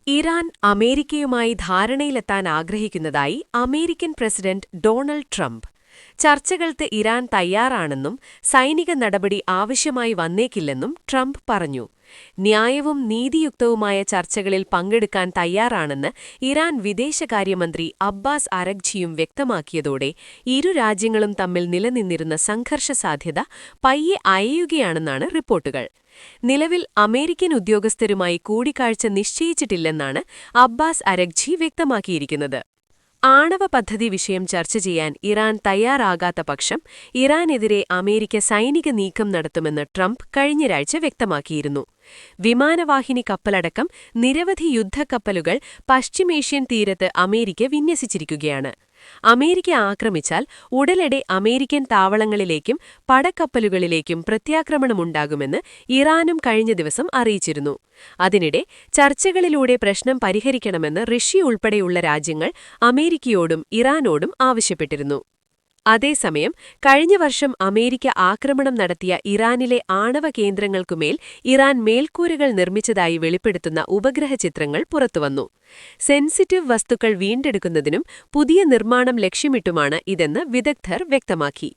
Iran അമേരിക്കയുമായി ധാരണയിലെത്താൻ ആഗ്രഹിക്കുന്നതായി അമേരിക്കൻ പ്രസിഡന്റ് ഡൊണാൾഡ് ട്രംപ്. ചർച്ചകൾക്ക് ഇറാൻ തയ്യാറാണെന്നും സൈനിക നടപടി ആവശ്യമായി വന്നേക്കില്ലെന്നും ട്രംപ് പറഞ്ഞു. ന്യായവും നീതിയുക്തവുമായ ചർച്ചകളിൽ പങ്കെടുക്കാൻ തയ്യാറാണെന്ന് ഇറാൻ വിദേശകാര്യമന്ത്രി അബ്ബാസ് അരഗ്ചിയും വ്യക്തമാക്കിയതോടെ ഇരു രാജ്യങ്ങളും തമ്മിൽ നിലനിന്നിരുന്ന സംഘർഷസാധ്യത പയ്യെ അയയുകയാണെന്നാണ് റിപ്പോർട്ടുകൾ. നിലവിൽ അമേരിക്കൻ ഉദ്യോഗസ്ഥരുമായി കൂടിക്കാഴ്ച നിശ്ചയിച്ചിട്ടില്ലെന്നാണ് അബ്ബാസ് അരഗ്ചി വ്യക്തമാക്കിയിരിക്കുന്നത്. ആണവ പദ്ധതി വിഷയം ചർച്ച ചെയ്യാൻ ഇറാൻ തയ്യാറാകാത്ത പക്ഷം ഇറാനെതിരെ അമേരിക്ക സൈനിക നീക്കം നടത്തുമെന്ന് ട്രംപ് കഴിഞ്ഞയാഴ്ച വ്യക്തമാക്കിയിരുന്നു. വിമാനവാഹിനി കപ്പലടക്കം നിരവധി യുദ്ധക്കപ്പലുകൾ പശ്ചിമേഷ്യൻ തീരത്ത് അമേരിക്ക വിന്യസിച്ചിരിക്കുകയാണ്. അമേരിക്ക ആക്രമിച്ചാൽ ഉടനടി അമേരിക്കൻ താവളങ്ങളിലേക്കും പടക്കപ്പലുകളിലേക്കും പ്രത്യാക്രമണമുണ്ടാകുമെന്ന് ഇറാനും കഴിഞ്ഞ ദിവസം അറിയിച്ചിരുന്നു. അതിനിടെ ചർച്ചകളിലൂടെ പ്രശ്നം പരിഹരിക്കണമെന്ന് റഷ്യ ഉൾപ്പെടെയുള്ള രാജ്യങ്ങൾ അമേരിക്കയോടും ഇറാനോടും ആവശ്യപ്പെട്ടിരുന്നു. അതേസമയം കഴിഞ്ഞ വർഷം അമേരിക്ക ആക്രമണം നടത്തിയ ഇറാനിലെ ആണവ കേന്ദ്രങ്ങൾക്കുമേൽ ഇറാൻ മേൽക്കൂരകൾ നിർമ്മിച്ചതായി വെളിപ്പെടുത്തുന്ന ഉപഗ്രഹ ചിത്രങ്ങൾ പുറത്തുവന്നു. സെൻസിറ്റീവ് വസ്തുക്കൾ വീണ്ടെടുക്കുന്നതിനും പുതിയ നിർമ്മാണം ലക്ഷ്യമിട്ടുമാണ് ഇതെന്ന് വിദഗ്ധർ വ്യക്തമാക്കി.